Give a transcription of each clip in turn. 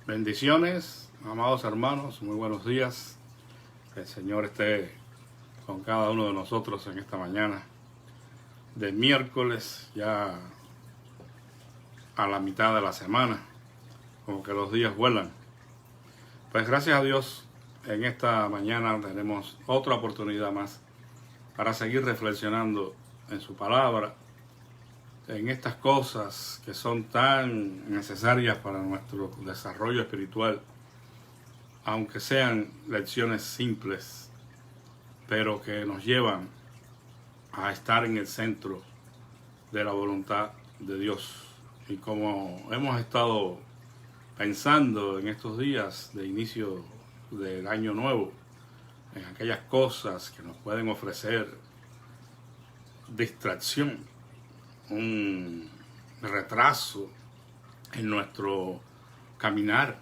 Bendiciones, amados hermanos, muy buenos días. Que el Señor esté con cada uno de nosotros en esta mañana de miércoles, ya a la mitad de la semana, como que los días vuelan. Pues gracias a Dios, en esta mañana tenemos otra oportunidad más para seguir reflexionando en su palabra, en estas cosas que son tan necesarias para nuestro desarrollo espiritual, aunque sean lecciones simples, pero que nos llevan a estar en el centro de la voluntad de Dios. Y como hemos estado pensando en estos días de inicio del año nuevo, en aquellas cosas que nos pueden ofrecer distracción, un retraso en nuestro caminar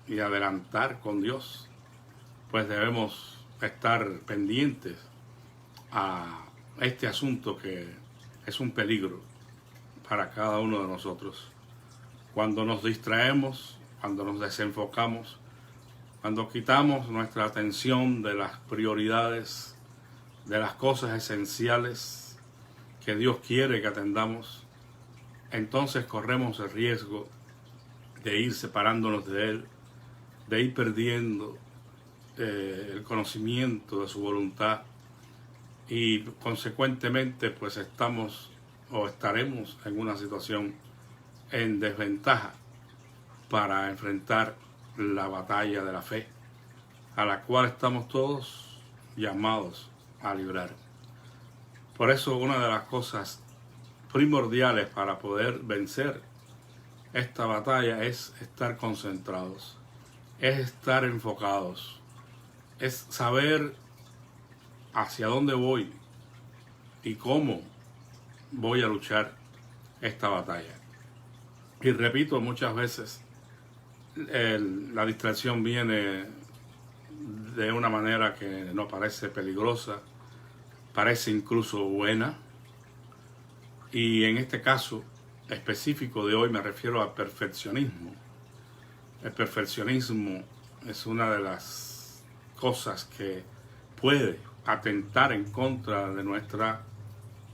y adelantar con Dios, pues debemos estar pendientes a este asunto que es un peligro para cada uno de nosotros. Cuando nos distraemos, cuando nos desenfocamos, cuando quitamos nuestra atención de las prioridades, de las cosas esenciales que Dios quiere que atendamos, entonces corremos el riesgo de ir separándonos de Él, de ir perdiendo el conocimiento de su voluntad y consecuentemente pues estamos o estaremos en una situación en desventaja para enfrentar la batalla de la fe, a la cual estamos todos llamados a librar. Por eso una de las cosas primordiales para poder vencer esta batalla es estar concentrados, es estar enfocados, es saber hacia dónde voy y cómo voy a luchar esta batalla. Y repito, muchas veces la distracción viene de una manera que no parece peligrosa, parece incluso buena. Y en este caso específico de hoy me refiero al perfeccionismo. El perfeccionismo es una de las cosas que puede atentar en contra de nuestra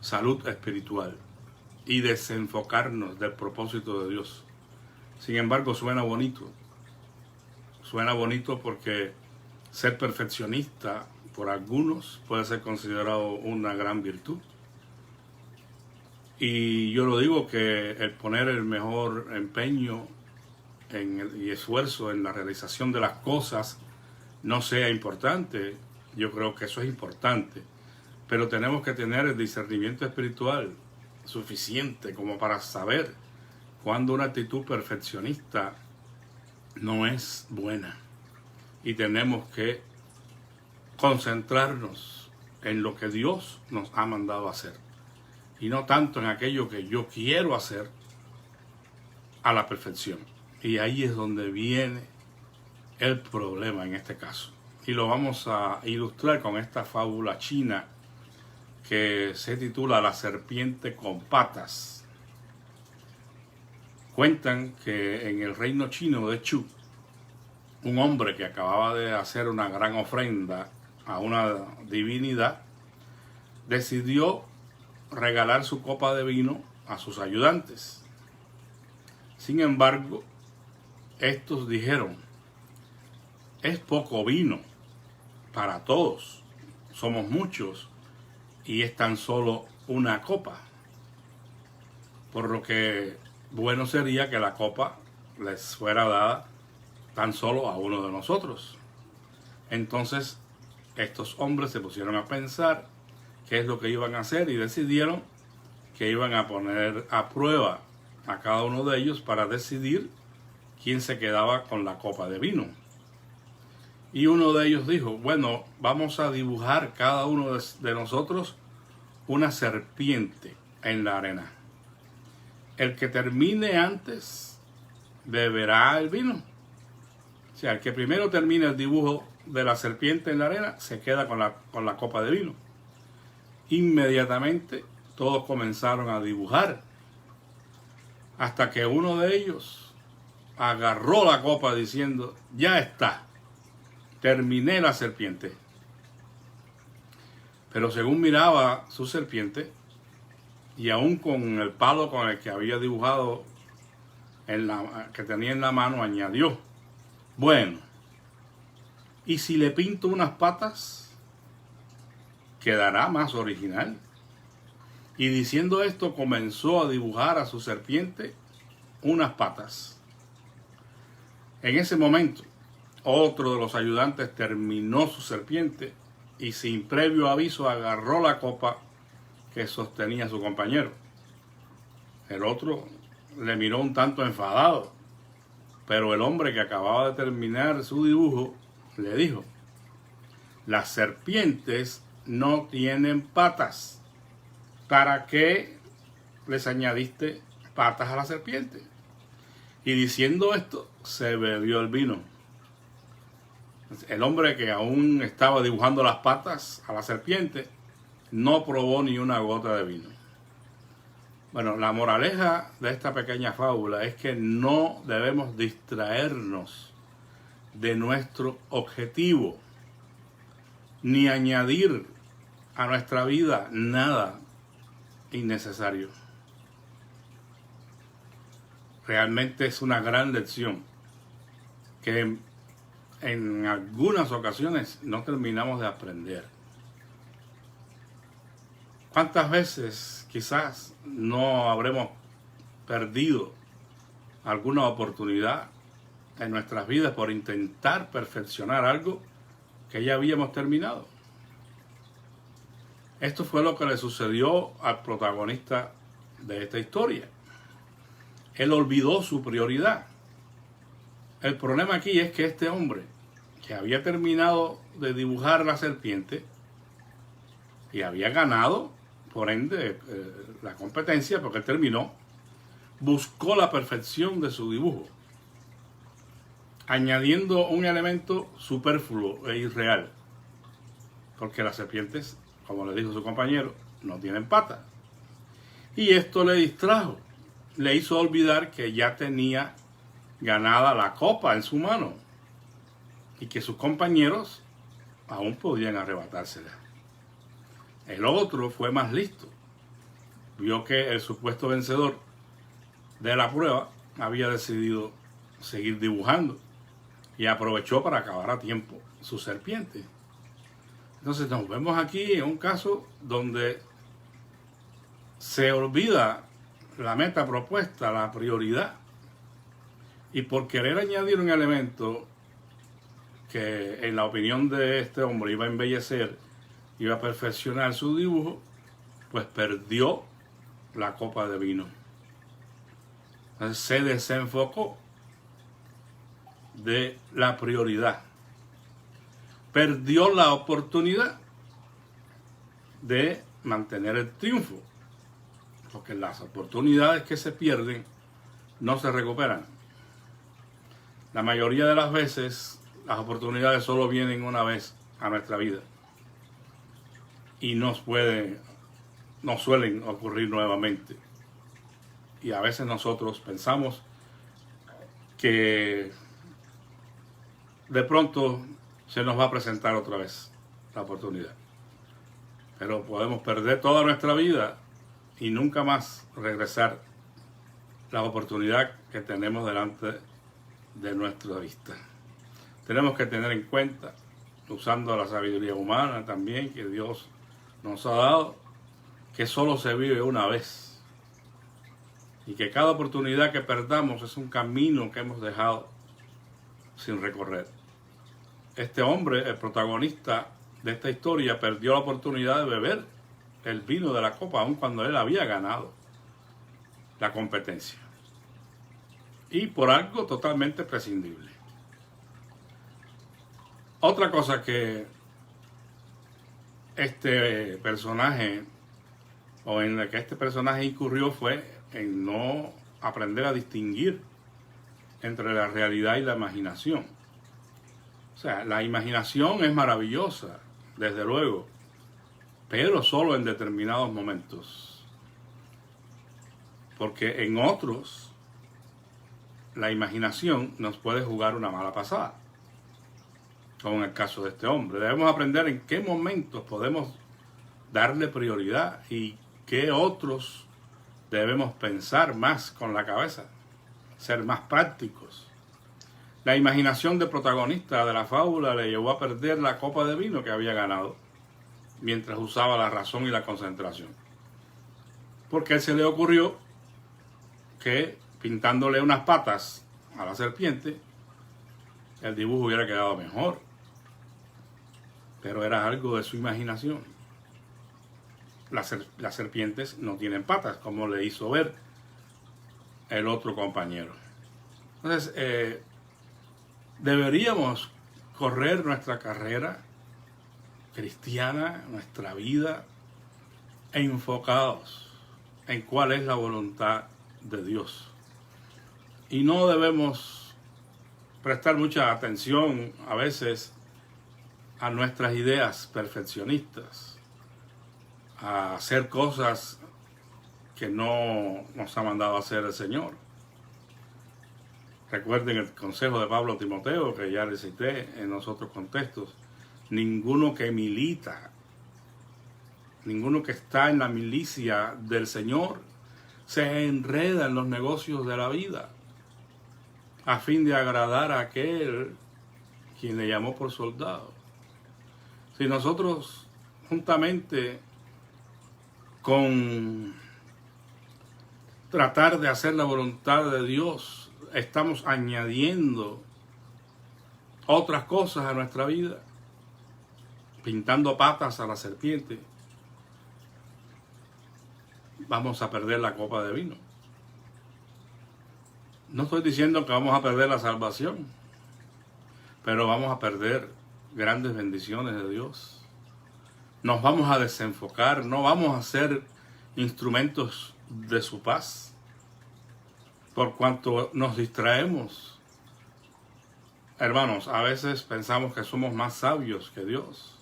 salud espiritual y desenfocarnos del propósito de Dios. Sin embargo, suena bonito. Suena bonito porque ser perfeccionista por algunos puede ser considerado una gran virtud. Y yo lo digo que el poner el mejor empeño y esfuerzo en la realización de las cosas no sea importante. Yo creo que eso es importante, pero tenemos que tener el discernimiento espiritual suficiente como para saber cuando una actitud perfeccionista no es buena, y tenemos que concentrarnos en lo que Dios nos ha mandado a hacer y no tanto en aquello que yo quiero hacer a la perfección. Y ahí es donde viene el problema en este caso. Y lo vamos a ilustrar con esta fábula china que se titula La serpiente con patas. Cuentan que en el reino chino de Chu, un hombre que acababa de hacer una gran ofrenda a una divinidad decidió regalar su copa de vino a sus ayudantes. Sin embargo, estos dijeron: es poco vino para todos, somos muchos y es tan solo una copa, por lo que bueno sería que la copa les fuera dada tan solo a uno de nosotros. Entonces estos hombres se pusieron a pensar qué es lo que iban a hacer y decidieron que iban a poner a prueba a cada uno de ellos para decidir quién se quedaba con la copa de vino. Y uno de ellos dijo: bueno, vamos a dibujar cada uno de nosotros una serpiente en la arena. El que termine antes beberá el vino. O sea, el que primero termine el dibujo de la serpiente en la arena se queda con la copa de vino. Inmediatamente todos comenzaron a dibujar, hasta que uno de ellos agarró la copa diciendo, ya está, terminé la serpiente. Pero según miraba su serpiente, y aún con el palo con el que había dibujado, que tenía en la mano, añadió, bueno, ¿y si le pinto unas patas? Quedará más original. Y diciendo esto, comenzó a dibujar a su serpiente unas patas. En ese momento, otro de los ayudantes terminó su serpiente y sin previo aviso agarró la copa que sostenía su compañero. El otro le miró un tanto enfadado, pero el hombre que acababa de terminar su dibujo le dijo, las serpientes no tienen patas. ¿Para qué les añadiste patas a la serpiente? Y diciendo esto, se bebió el vino. El hombre que aún estaba dibujando las patas a la serpiente no probó ni una gota de vino. Bueno, la moraleja de esta pequeña fábula es que no debemos distraernos de nuestro objetivo, ni añadir a nuestra vida nada innecesario. Realmente es una gran lección que en algunas ocasiones no terminamos de aprender. ¿Cuántas veces quizás no habremos perdido alguna oportunidad en nuestras vidas por intentar perfeccionar algo que ya habíamos terminado? Esto fue lo que le sucedió al protagonista de esta historia. Él olvidó su prioridad. El problema aquí es que este hombre, que había terminado de dibujar la serpiente y había ganado, por ende, la competencia, porque él terminó, buscó la perfección de su dibujo, añadiendo un elemento superfluo e irreal, porque las serpientes, como le dijo su compañero, no tienen patas. Y esto le distrajo, le hizo olvidar que ya tenía ganada la copa en su mano y que sus compañeros aún podían arrebatársela. El otro fue más listo. Vio que el supuesto vencedor de la prueba había decidido seguir dibujando y aprovechó para acabar a tiempo su serpiente. Entonces nos vemos aquí en un caso donde se olvida la meta propuesta, la prioridad, y por querer añadir un elemento que en la opinión de este hombre iba a embellecer, iba a perfeccionar su dibujo, pues perdió la copa de vino. Entonces se desenfocó de la prioridad. Perdió la oportunidad de mantener el triunfo, porque las oportunidades que se pierden no se recuperan. La mayoría de las veces las oportunidades solo vienen una vez a nuestra vida y no suelen ocurrir nuevamente. Y a veces nosotros pensamos que de pronto se nos va a presentar otra vez la oportunidad. Pero podemos perder toda nuestra vida y nunca más regresar la oportunidad que tenemos delante de nuestra vista. Tenemos que tener en cuenta, usando la sabiduría humana también que Dios nos ha dado, que solo se vive una vez y que cada oportunidad que perdamos es un camino que hemos dejado sin recorrer. Este hombre, el protagonista de esta historia, perdió la oportunidad de beber el vino de la copa aun cuando él había ganado la competencia, y por algo totalmente prescindible. Otra cosa que este personaje, o en la que este personaje incurrió, fue en no aprender a distinguir entre la realidad y la imaginación. O sea, la imaginación es maravillosa, desde luego, pero solo en determinados momentos. Porque en otros la imaginación nos puede jugar una mala pasada, como en el caso de este hombre. Debemos aprender en qué momentos podemos darle prioridad y qué otros debemos pensar más con la cabeza, ser más prácticos. La imaginación del protagonista de la fábula le llevó a perder la copa de vino que había ganado mientras usaba la razón y la concentración. Porque a él se le ocurrió que pintándole unas patas a la serpiente, el dibujo hubiera quedado mejor. Pero era algo de su imaginación. Las serpientes no tienen patas, como le hizo ver el otro compañero. Entonces, deberíamos correr nuestra carrera cristiana, nuestra vida, enfocados en cuál es la voluntad de Dios. Y no debemos prestar mucha atención a veces a nuestras ideas perfeccionistas, a hacer cosas que no nos ha mandado a hacer el Señor. Recuerden el consejo de Pablo a Timoteo, que ya les cité en los otros contextos. Ninguno que milita, ninguno que está en la milicia del Señor, se enreda en los negocios de la vida, a fin de agradar a aquel quien le llamó por soldado. Si nosotros, juntamente con tratar de hacer la voluntad de Dios, estamos añadiendo otras cosas a nuestra vida, pintando patas a la serpiente, vamos a perder la copa de vino. No estoy diciendo que vamos a perder la salvación, pero vamos a perder grandes bendiciones de Dios. Nos vamos a desenfocar, no vamos a ser instrumentos de su paz, por cuanto nos distraemos. Hermanos, a veces pensamos que somos más sabios que Dios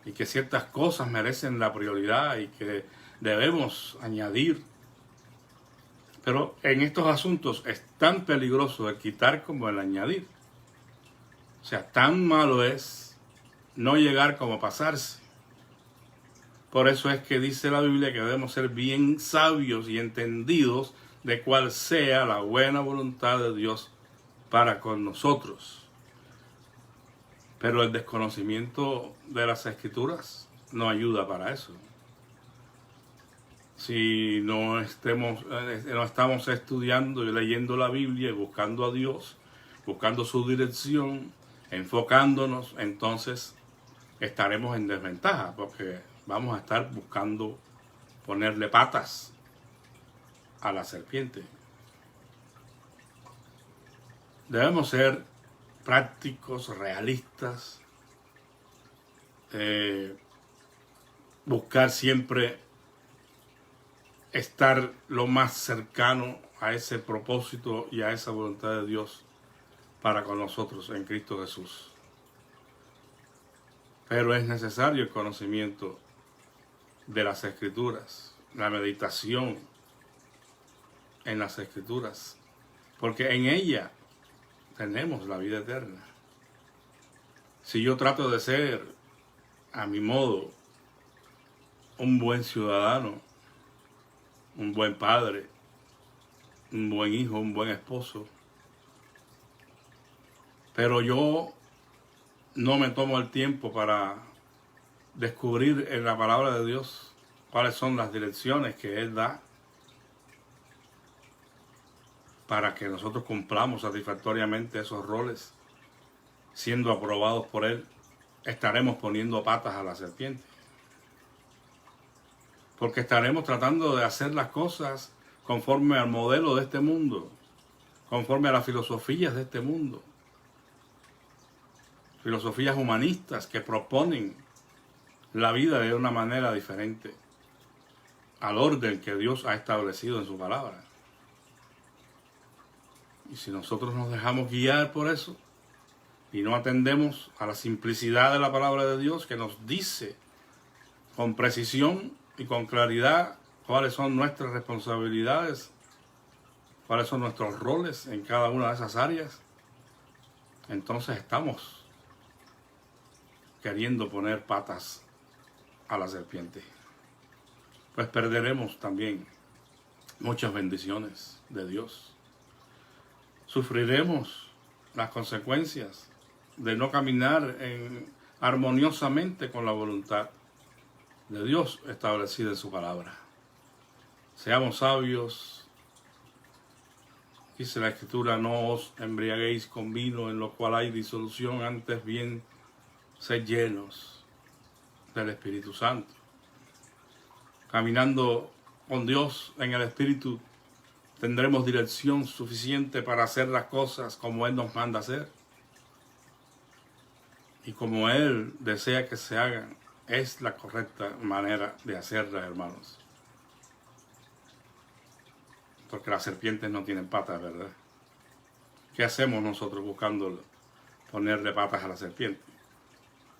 y que ciertas cosas merecen la prioridad y que debemos añadir. Pero en estos asuntos es tan peligroso el quitar como el añadir. O sea, tan malo es no llegar como pasarse. Por eso es que dice la Biblia que debemos ser bien sabios y entendidos de cuál sea la buena voluntad de Dios para con nosotros. Pero el desconocimiento de las Escrituras no ayuda para eso. Si no estamos estudiando y leyendo la Biblia y buscando a Dios, buscando su dirección, enfocándonos, entonces estaremos en desventaja porque vamos a estar buscando ponerle patas a la serpiente. Debemos ser prácticos, realistas, buscar siempre estar lo más cercano a ese propósito y a esa voluntad de Dios para con nosotros en Cristo Jesús. Pero es necesario el conocimiento de las Escrituras, la meditación en las Escrituras, porque en ella tenemos la vida eterna. Si yo trato de ser, a mi modo, un buen ciudadano, un buen padre, un buen hijo, un buen esposo, pero yo no me tomo el tiempo para descubrir en la palabra de Dios cuáles son las direcciones que Él da para que nosotros cumplamos satisfactoriamente esos roles, siendo aprobados por Él, estaremos poniendo patas a la serpiente. Porque estaremos tratando de hacer las cosas conforme al modelo de este mundo, conforme a las filosofías de este mundo. Filosofías humanistas que proponen la vida de una manera diferente al orden que Dios ha establecido en su palabra. Y si nosotros nos dejamos guiar por eso y no atendemos a la simplicidad de la palabra de Dios que nos dice con precisión y con claridad cuáles son nuestras responsabilidades, cuáles son nuestros roles en cada una de esas áreas, entonces estamos queriendo poner patas a la serpiente. Pues perderemos también muchas bendiciones de Dios. Sufriremos las consecuencias de no caminar armoniosamente con la voluntad de Dios establecida en su palabra. Seamos sabios. Dice la Escritura: no os embriaguéis con vino en lo cual hay disolución, antes bien sed llenos del Espíritu Santo. Caminando con Dios en el Espíritu, tendremos dirección suficiente para hacer las cosas como Él nos manda hacer. Y como Él desea que se hagan, es la correcta manera de hacerlas, hermanos. Porque las serpientes no tienen patas, ¿verdad? ¿Qué hacemos nosotros buscando ponerle patas a la serpiente?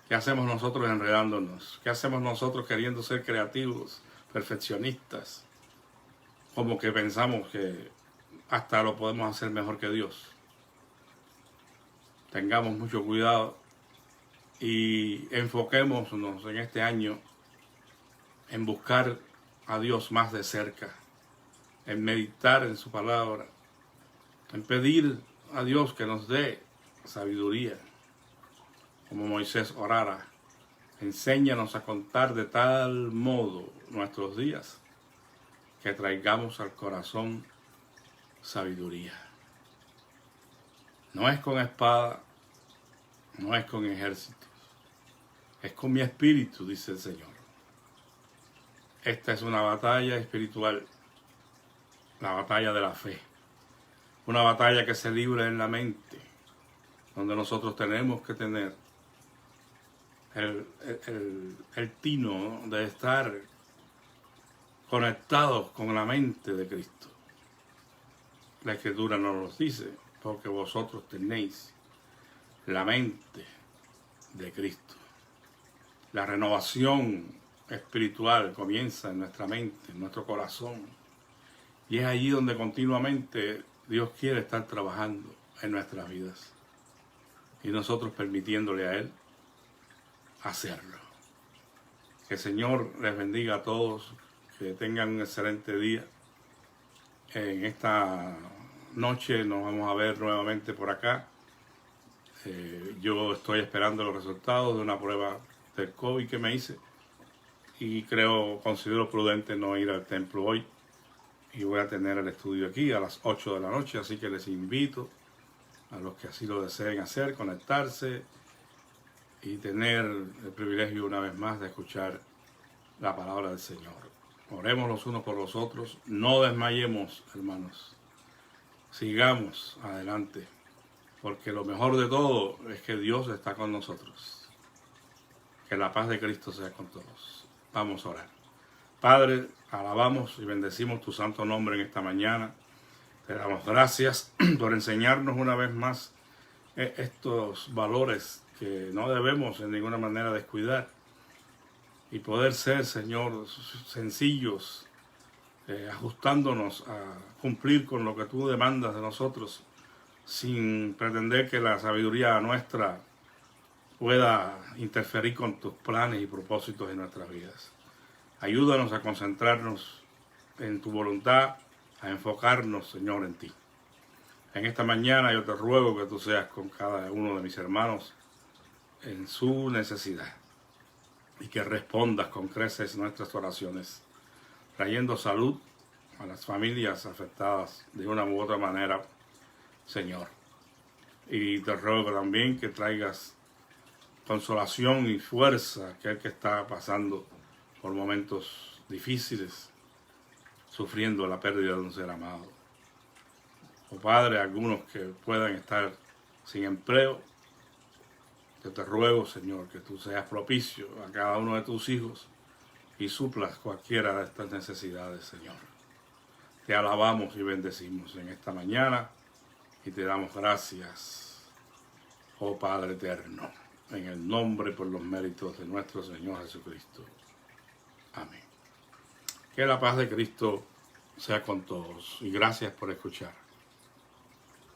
¿Qué hacemos nosotros enredándonos? ¿Qué hacemos nosotros queriendo ser creativos, perfeccionistas? Como que pensamos que hasta lo podemos hacer mejor que Dios. Tengamos mucho cuidado y enfoquémonos en este año en buscar a Dios más de cerca, en meditar en su palabra, en pedir a Dios que nos dé sabiduría, como Moisés orara. Enséñanos a contar de tal modo nuestros días que traigamos al corazón sabiduría. No es con espada, no es con ejércitos, es con mi espíritu, dice el Señor. Esta es una batalla espiritual, la batalla de la fe. Una batalla que se libra en la mente, donde nosotros tenemos que tener el tino de estar conectados con la mente de Cristo. La Escritura nos lo dice, porque vosotros tenéis la mente de Cristo. La renovación espiritual comienza en nuestra mente, en nuestro corazón. Y es allí donde continuamente Dios quiere estar trabajando en nuestras vidas. Y nosotros permitiéndole a Él hacerlo. Que el Señor les bendiga a todos, que tengan un excelente día. En esta noche nos vamos a ver nuevamente por acá. Yo estoy esperando los resultados de una prueba del COVID que me hice y considero prudente no ir al templo hoy, y voy a tener el estudio aquí a las 8 de la noche, así que les invito a los que así lo deseen hacer, conectarse y tener el privilegio una vez más de escuchar la palabra del Señor. Oremos los unos por los otros, no desmayemos, hermanos, sigamos adelante, porque lo mejor de todo es que Dios está con nosotros. Que la paz de Cristo sea con todos. Vamos a orar. Padre, alabamos y bendecimos tu santo nombre en esta mañana. Te damos gracias por enseñarnos una vez más estos valores que no debemos en ninguna manera descuidar, y poder ser, Señor, sencillos, ajustándonos a cumplir con lo que tú demandas de nosotros, sin pretender que la sabiduría nuestra pueda interferir con tus planes y propósitos en nuestras vidas. Ayúdanos a concentrarnos en tu voluntad, a enfocarnos, Señor, en ti. En esta mañana yo te ruego que tú seas con cada uno de mis hermanos en su necesidad, y que respondas con creces nuestras oraciones, trayendo salud a las familias afectadas de una u otra manera, Señor. Y te ruego también que traigas consolación y fuerza a aquel que está pasando por momentos difíciles, sufriendo la pérdida de un ser amado. Oh Padre, algunos que puedan estar sin empleo, yo te ruego, Señor, que tú seas propicio a cada uno de tus hijos y suplas cualquiera de estas necesidades, Señor. Te alabamos y bendecimos en esta mañana y te damos gracias, oh Padre eterno, en el nombre y por los méritos de nuestro Señor Jesucristo. Amén. Que la paz de Cristo sea con todos y gracias por escuchar.